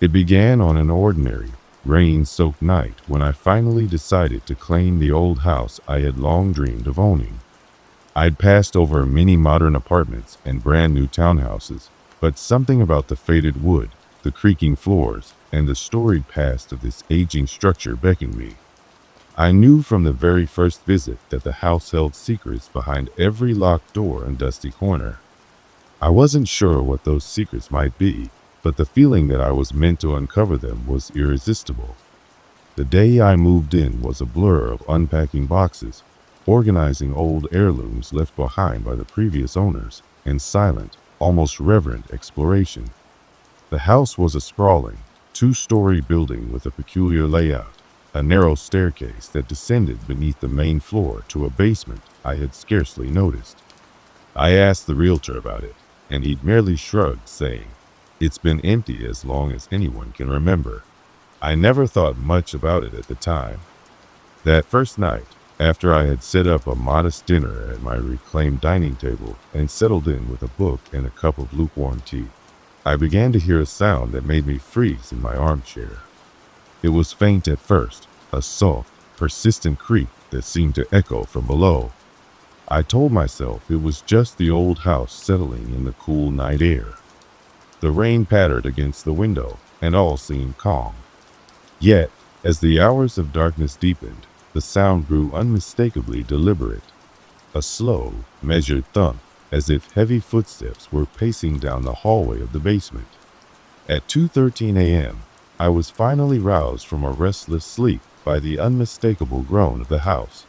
It began on an ordinary, rain-soaked night when I finally decided to claim the old house I had long dreamed of owning. I'd passed over many modern apartments and brand new townhouses, but something about the faded wood, the creaking floors, and the storied past of this aging structure beckoned me. I knew from the very first visit that the house held secrets behind every locked door and dusty corner. I wasn't sure what those secrets might be, but the feeling that I was meant to uncover them was irresistible. The day I moved in was a blur of unpacking boxes, organizing old heirlooms left behind by the previous owners, and silent, almost reverent exploration. The house was a sprawling, two-story building with a peculiar layout, a narrow staircase that descended beneath the main floor to a basement I had scarcely noticed. I asked the realtor about it, and he'd merely shrugged, saying, "It's been empty as long as anyone can remember." I never thought much about it at the time. That first night, after I had set up a modest dinner at my reclaimed dining table and settled in with a book and a cup of lukewarm tea, I began to hear a sound that made me freeze in my armchair. It was faint at first, a soft, persistent creak that seemed to echo from below. I told myself it was just the old house settling in the cool night air. The rain pattered against the window, and all seemed calm. Yet, as the hours of darkness deepened, the sound grew unmistakably deliberate. A slow, measured thump, as if heavy footsteps were pacing down the hallway of the basement. At 2:13 a.m., I was finally roused from a restless sleep by the unmistakable groan of the house.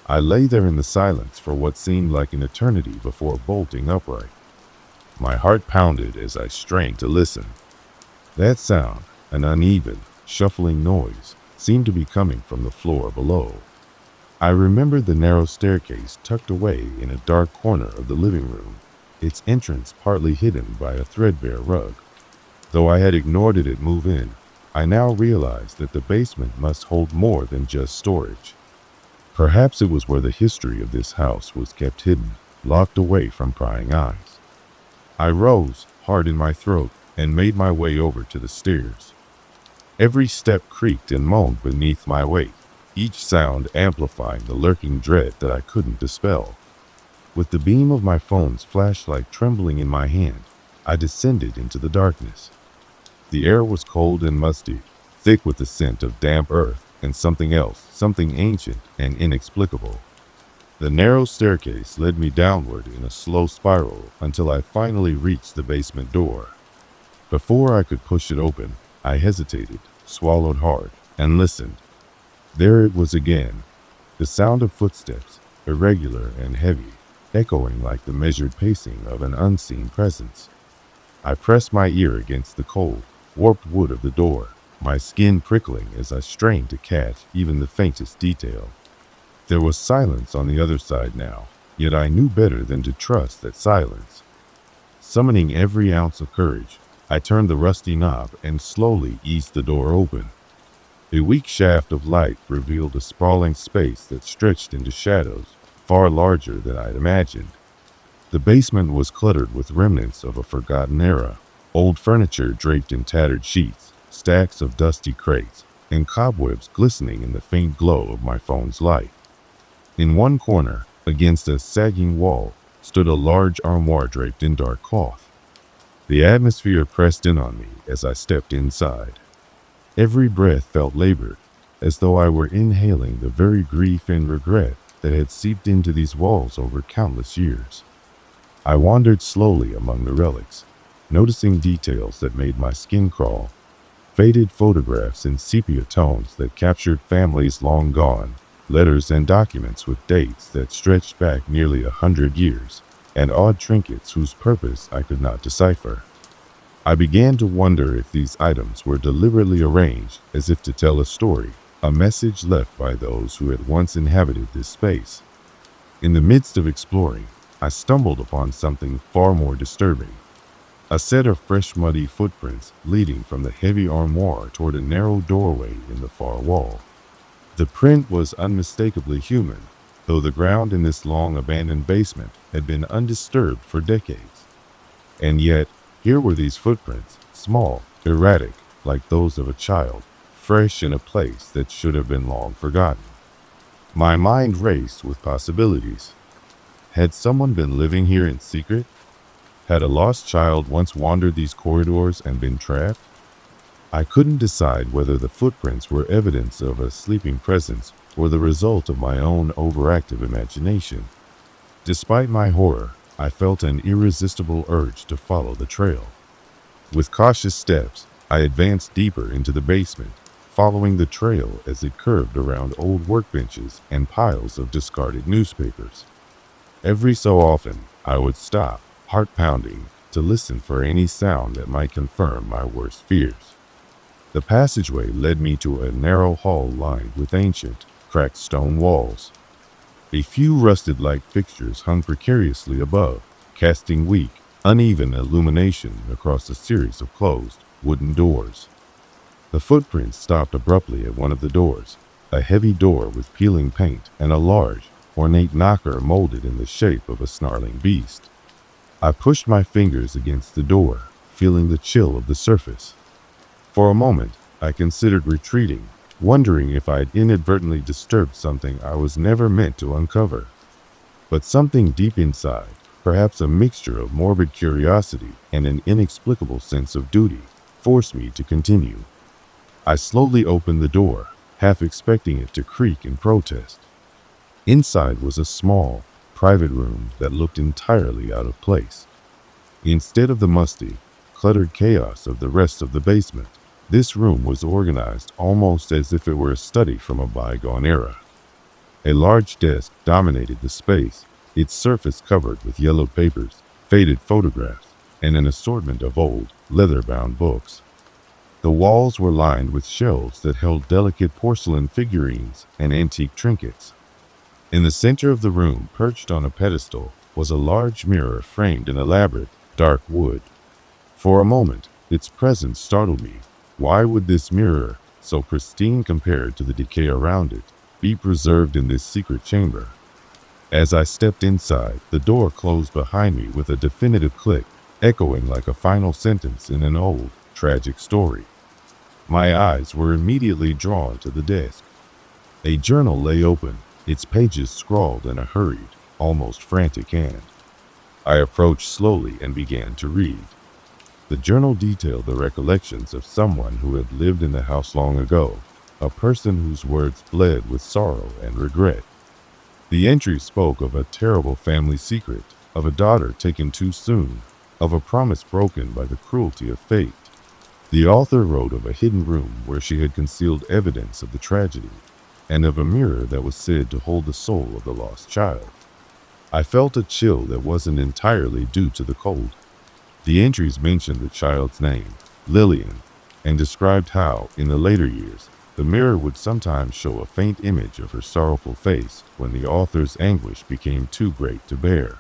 I lay there in the silence for what seemed like an eternity before bolting upright. My heart pounded as I strained to listen. That sound, an uneven, shuffling noise, seemed to be coming from the floor below. I remembered the narrow staircase tucked away in a dark corner of the living room, its entrance partly hidden by a threadbare rug. Though I had ignored it at move-in, I now realized that the basement must hold more than just storage. Perhaps it was where the history of this house was kept hidden, locked away from prying eyes. I rose, heart in my throat, and made my way over to the stairs. Every step creaked and moaned beneath my weight, each sound amplifying the lurking dread that I couldn't dispel. With the beam of my phone's flashlight trembling in my hand, I descended into the darkness. The air was cold and musty, thick with the scent of damp earth and something else, something ancient and inexplicable. The narrow staircase led me downward in a slow spiral until I finally reached the basement door. Before I could push it open, I hesitated, swallowed hard, and listened. There it was again, the sound of footsteps, irregular and heavy, echoing like the measured pacing of an unseen presence. I pressed my ear against the cold, warped wood of the door, my skin prickling as I strained to catch even the faintest detail. There was silence on the other side now, yet I knew better than to trust that silence. Summoning every ounce of courage, I turned the rusty knob and slowly eased the door open. A weak shaft of light revealed a sprawling space that stretched into shadows, far larger than I'd imagined. The basement was cluttered with remnants of a forgotten era, old furniture draped in tattered sheets, stacks of dusty crates, and cobwebs glistening in the faint glow of my phone's light. In one corner, against a sagging wall, stood a large armoire draped in dark cloth. The atmosphere pressed in on me as I stepped inside. Every breath felt labored, as though I were inhaling the very grief and regret that had seeped into these walls over countless years. I wandered slowly among the relics, noticing details that made my skin crawl. Faded photographs in sepia tones that captured families long gone, letters and documents with dates that stretched back nearly 100 years, and odd trinkets whose purpose I could not decipher. I began to wonder if these items were deliberately arranged as if to tell a story, a message left by those who had once inhabited this space. In the midst of exploring, I stumbled upon something far more disturbing. A set of fresh muddy footprints leading from the heavy armoire toward a narrow doorway in the far wall. The print was unmistakably human, though the ground in this long abandoned basement had been undisturbed for decades. And yet, here were these footprints, small, erratic, like those of a child, fresh in a place that should have been long forgotten. My mind raced with possibilities. Had someone been living here in secret? Had a lost child once wandered these corridors and been trapped? I couldn't decide whether the footprints were evidence of a sleeping presence or the result of my own overactive imagination. Despite my horror, I felt an irresistible urge to follow the trail. With cautious steps, I advanced deeper into the basement, following the trail as it curved around old workbenches and piles of discarded newspapers. Every so often, I would stop, heart pounding, to listen for any sound that might confirm my worst fears. The passageway led me to a narrow hall lined with ancient, cracked stone walls. A few rusted-like fixtures hung precariously above, casting weak, uneven illumination across a series of closed, wooden doors. The footprints stopped abruptly at one of the doors, a heavy door with peeling paint and a large, ornate knocker molded in the shape of a snarling beast. I pushed my fingers against the door, feeling the chill of the surface. For a moment, I considered retreating, wondering if I'd inadvertently disturbed something I was never meant to uncover. But something deep inside, perhaps a mixture of morbid curiosity and an inexplicable sense of duty, forced me to continue. I slowly opened the door, half expecting it to creak in protest. Inside was a small, private room that looked entirely out of place. Instead of the musty, cluttered chaos of the rest of the basement, this room was organized almost as if it were a study from a bygone era. A large desk dominated the space, its surface covered with yellowed papers, faded photographs, and an assortment of old, leather-bound books. The walls were lined with shelves that held delicate porcelain figurines and antique trinkets. In the center of the room, perched on a pedestal, was a large mirror framed in elaborate, dark wood. For a moment, its presence startled me. Why would this mirror, so pristine compared to the decay around it, be preserved in this secret chamber? As I stepped inside, the door closed behind me with a definitive click, echoing like a final sentence in an old, tragic story. My eyes were immediately drawn to the desk. A journal lay open, its pages scrawled in a hurried, almost frantic hand. I approached slowly and began to read. The journal detailed the recollections of someone who had lived in the house long ago, a person whose words bled with sorrow and regret. The entry spoke of a terrible family secret, of a daughter taken too soon, of a promise broken by the cruelty of fate. The author wrote of a hidden room where she had concealed evidence of the tragedy, and of a mirror that was said to hold the soul of the lost child. I felt a chill that wasn't entirely due to the cold. The entries mentioned the child's name, Lillian, and described how, in the later years, the mirror would sometimes show a faint image of her sorrowful face when the author's anguish became too great to bear.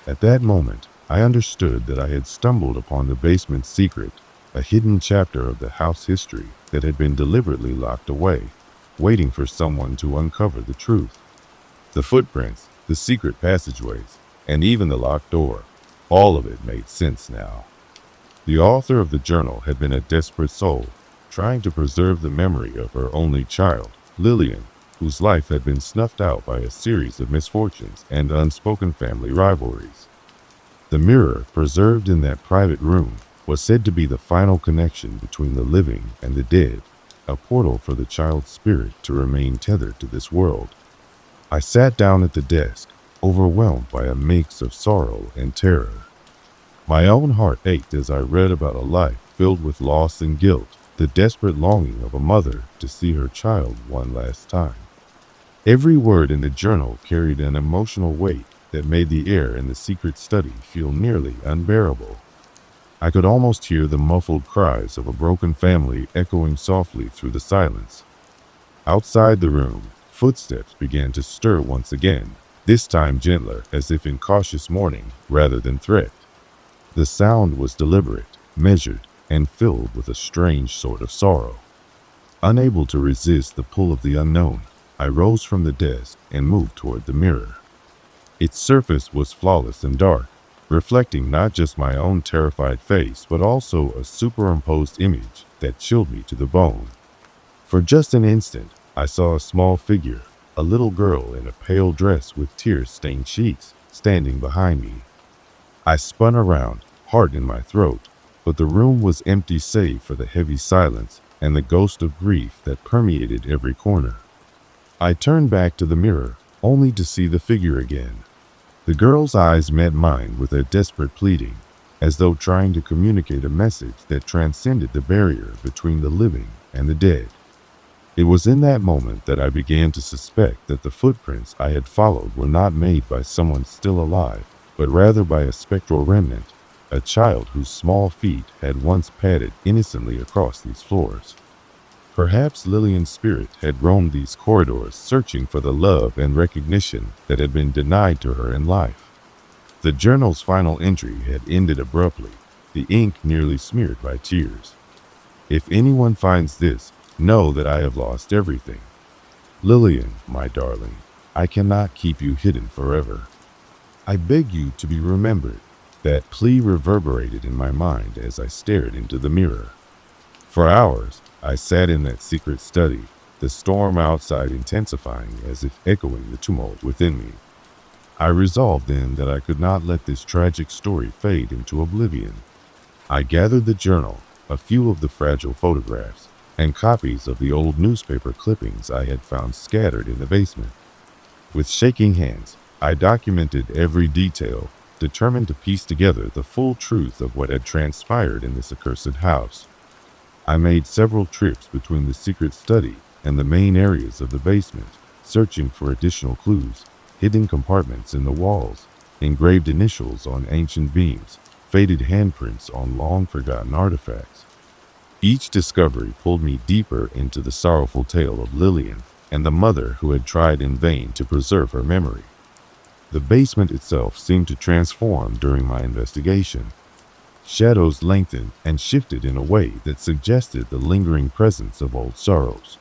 At that moment, I understood that I had stumbled upon the basement's secret, a hidden chapter of the house history that had been deliberately locked away, waiting for someone to uncover the truth. The footprints, the secret passageways, and even the locked door, all of it made sense now. The author of the journal had been a desperate soul, trying to preserve the memory of her only child, Lillian, whose life had been snuffed out by a series of misfortunes and unspoken family rivalries. The mirror, preserved in that private room, was said to be the final connection between the living and the dead, a portal for the child's spirit to remain tethered to this world. I sat down at the desk, overwhelmed by a mix of sorrow and terror. My own heart ached as I read about a life filled with loss and guilt, the desperate longing of a mother to see her child one last time. Every word in the journal carried an emotional weight that made the air in the secret study feel nearly unbearable. I could almost hear the muffled cries of a broken family echoing softly through the silence. Outside the room, footsteps began to stir once again, this time gentler, as if in cautious warning rather than threat. The sound was deliberate, measured, and filled with a strange sort of sorrow. Unable to resist the pull of the unknown, I rose from the desk and moved toward the mirror. Its surface was flawless and dark, reflecting not just my own terrified face, but also a superimposed image that chilled me to the bone. For just an instant, I saw a small figure, a little girl in a pale dress with tear-stained cheeks, standing behind me. I spun around, heart in my throat, but the room was empty save for the heavy silence and the ghost of grief that permeated every corner. I turned back to the mirror, only to see the figure again. The girl's eyes met mine with a desperate pleading, as though trying to communicate a message that transcended the barrier between the living and the dead. It was in that moment that I began to suspect that the footprints I had followed were not made by someone still alive, but rather by a spectral remnant, a child whose small feet had once padded innocently across these floors. Perhaps Lillian's spirit had roamed these corridors searching for the love and recognition that had been denied to her in life. The journal's final entry had ended abruptly, the ink nearly smeared by tears. If anyone finds this, know that I have lost everything. Lillian, my darling, I cannot keep you hidden forever. I beg you to be remembered. That plea reverberated in my mind as I stared into the mirror. For hours, I sat in that secret study, the storm outside intensifying as if echoing the tumult within me. I resolved then that I could not let this tragic story fade into oblivion. I gathered the journal, a few of the fragile photographs, and copies of the old newspaper clippings I had found scattered in the basement. With shaking hands, I documented every detail, determined to piece together the full truth of what had transpired in this accursed house. I made several trips between the secret study and the main areas of the basement, searching for additional clues, hidden compartments in the walls, engraved initials on ancient beams, faded handprints on long-forgotten artifacts. Each discovery pulled me deeper into the sorrowful tale of Lillian and the mother who had tried in vain to preserve her memory. The basement itself seemed to transform during my investigation. Shadows lengthened and shifted in a way that suggested the lingering presence of old sorrows.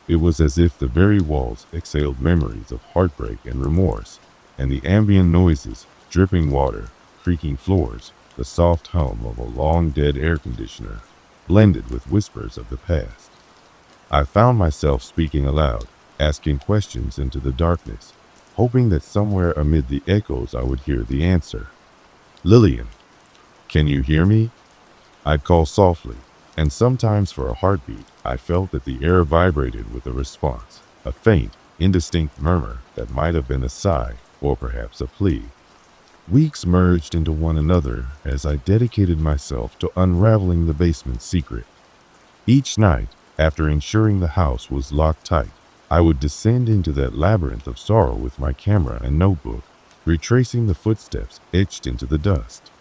It was as if the very walls exhaled memories of heartbreak and remorse, and the ambient noises, dripping water, creaking floors, the soft hum of a long-dead air conditioner, blended with whispers of the past. I found myself speaking aloud, asking questions into the darkness, hoping that somewhere amid the echoes I would hear the answer. Lillian, can you hear me? I'd call softly, and sometimes for a heartbeat, I felt that the air vibrated with a response, a faint, indistinct murmur that might have been a sigh or perhaps a plea. Weeks merged into one another as I dedicated myself to unraveling the basement's secret. Each night, after ensuring the house was locked tight, I would descend into that labyrinth of sorrow with my camera and notebook, retracing the footsteps etched into the dust.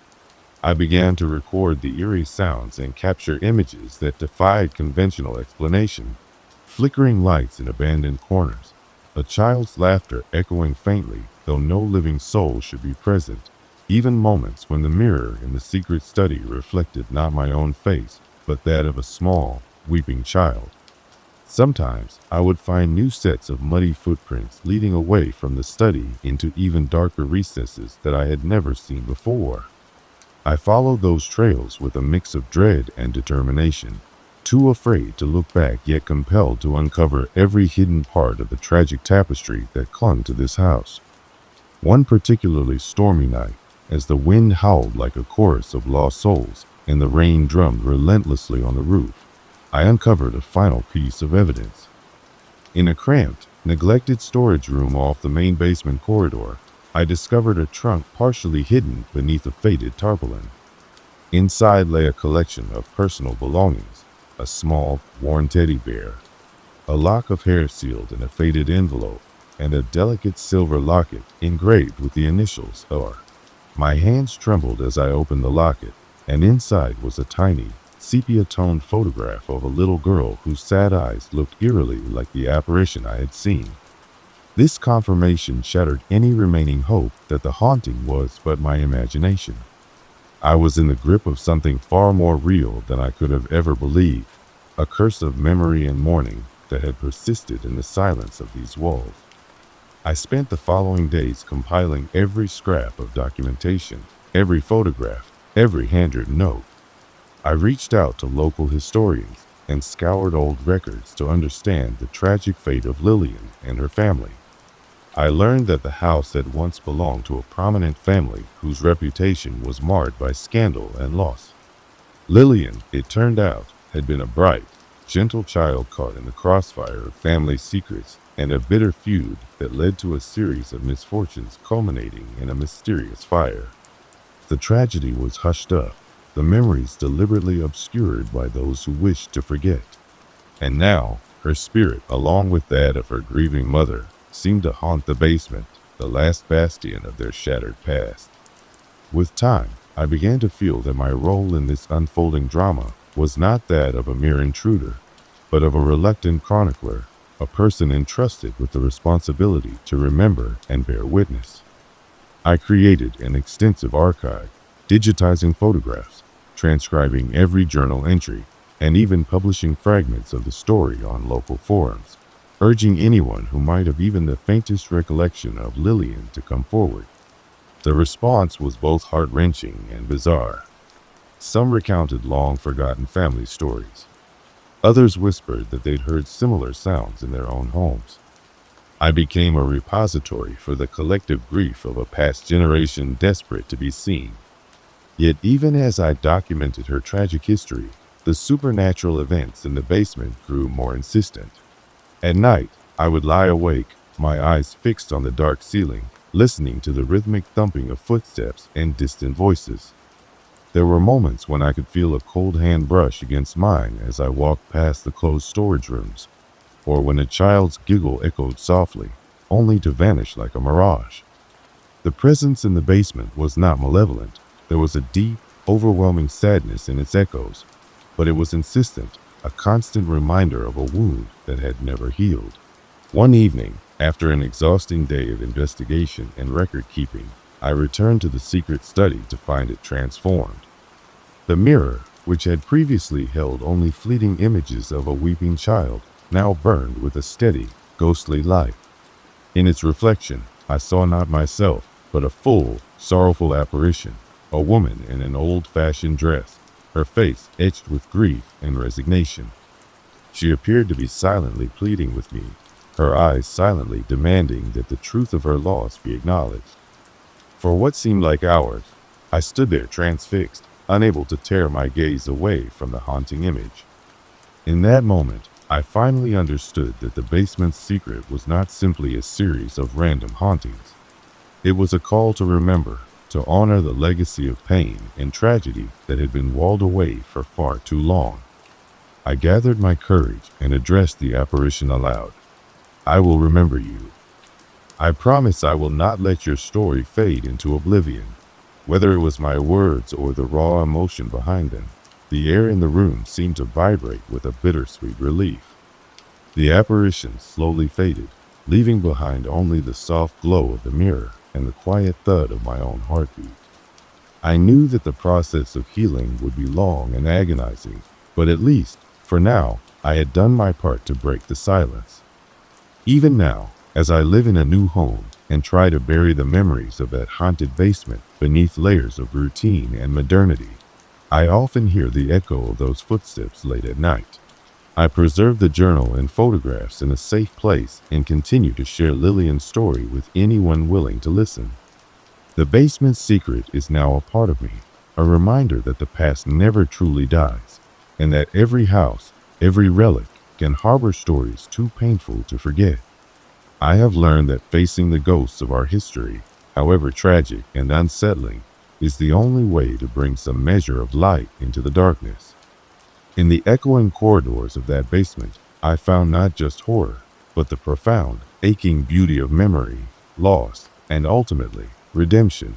I began to record the eerie sounds and capture images that defied conventional explanation. Flickering lights in abandoned corners, a child's laughter echoing faintly, though no living soul should be present, even moments when the mirror in the secret study reflected not my own face, but that of a small, weeping child. Sometimes I would find new sets of muddy footprints leading away from the study into even darker recesses that I had never seen before. I followed those trails with a mix of dread and determination, too afraid to look back yet compelled to uncover every hidden part of the tragic tapestry that clung to this house. One particularly stormy night, as the wind howled like a chorus of lost souls and the rain drummed relentlessly on the roof, I uncovered a final piece of evidence. In a cramped, neglected storage room off the main basement corridor, I discovered a trunk partially hidden beneath a faded tarpaulin. Inside lay a collection of personal belongings, a small, worn teddy bear, a lock of hair sealed in a faded envelope, and a delicate silver locket engraved with the initials R. My hands trembled as I opened the locket, and inside was a tiny, sepia-toned photograph of a little girl whose sad eyes looked eerily like the apparition I had seen. This confirmation shattered any remaining hope that the haunting was but my imagination. I was in the grip of something far more real than I could have ever believed, a curse of memory and mourning that had persisted in the silence of these walls. I spent the following days compiling every scrap of documentation, every photograph, every handwritten note. I reached out to local historians and scoured old records to understand the tragic fate of Lillian and her family. I learned that the house had once belonged to a prominent family whose reputation was marred by scandal and loss. Lillian, it turned out, had been a bright, gentle child caught in the crossfire of family secrets and a bitter feud that led to a series of misfortunes culminating in a mysterious fire. The tragedy was hushed up, the memories deliberately obscured by those who wished to forget. And now, her spirit, along with that of her grieving mother, seemed to haunt the basement, the last bastion of their shattered past. With time, I began to feel that my role in this unfolding drama was not that of a mere intruder, but of a reluctant chronicler, a person entrusted with the responsibility to remember and bear witness. I created an extensive archive, digitizing photographs, transcribing every journal entry, and even publishing fragments of the story on local forums, urging anyone who might have even the faintest recollection of Lillian to come forward. The response was both heart-wrenching and bizarre. Some recounted long-forgotten family stories. Others whispered that they'd heard similar sounds in their own homes. I became a repository for the collective grief of a past generation desperate to be seen. Yet even as I documented her tragic history, the supernatural events in the basement grew more insistent. At night, I would lie awake, my eyes fixed on the dark ceiling, listening to the rhythmic thumping of footsteps and distant voices. There were moments when I could feel a cold hand brush against mine as I walked past the closed storage rooms, or when a child's giggle echoed softly, only to vanish like a mirage. The presence in the basement was not malevolent. There was a deep, overwhelming sadness in its echoes, but it was insistent, a constant reminder of a wound that had never healed. One evening, after an exhausting day of investigation and record-keeping, I returned to the secret study to find it transformed. The mirror, which had previously held only fleeting images of a weeping child, now burned with a steady, ghostly light. In its reflection, I saw not myself, but a full, sorrowful apparition, a woman in an old-fashioned dress, her face etched with grief and resignation. She appeared to be silently pleading with me, her eyes silently demanding that the truth of her loss be acknowledged. For what seemed like hours, I stood there transfixed, unable to tear my gaze away from the haunting image. In that moment, I finally understood that the basement's secret was not simply a series of random hauntings. It was a call to remember, to honor the legacy of pain and tragedy that had been walled away for far too long. I gathered my courage and addressed the apparition aloud. I will remember you. I promise I will not let your story fade into oblivion. Whether it was my words or the raw emotion behind them, the air in the room seemed to vibrate with a bittersweet relief. The apparition slowly faded, leaving behind only the soft glow of the mirror and the quiet thud of my own heartbeat. I knew that the process of healing would be long and agonizing, but at least, for now, I had done my part to break the silence. Even now, as I live in a new home and try to bury the memories of that haunted basement beneath layers of routine and modernity, I often hear the echo of those footsteps late at night. I preserve the journal and photographs in a safe place and continue to share Lillian's story with anyone willing to listen. The basement's secret is now a part of me, a reminder that the past never truly dies, and that every house, every relic, can harbor stories too painful to forget. I have learned that facing the ghosts of our history, however tragic and unsettling, is the only way to bring some measure of light into the darkness. In the echoing corridors of that basement, I found not just horror, but the profound, aching beauty of memory, loss, and ultimately, redemption.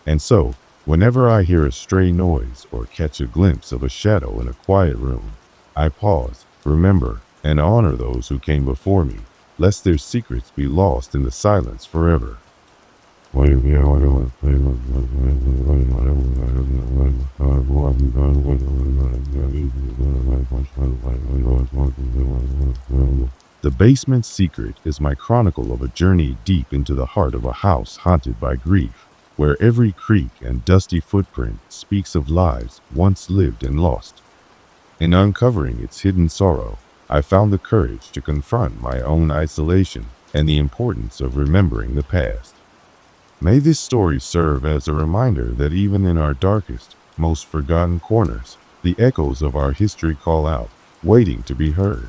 And so, whenever I hear a stray noise or catch a glimpse of a shadow in a quiet room, I pause, remember, and honor those who came before me, lest their secrets be lost in the silence forever. The Basement's Secret is my chronicle of a journey deep into the heart of a house haunted by grief, where every creak and dusty footprint speaks of lives once lived and lost. In uncovering its hidden sorrow, I found the courage to confront my own isolation and the importance of remembering the past. May this story serve as a reminder that even in our darkest, most forgotten corners, the echoes of our history call out, waiting to be heard.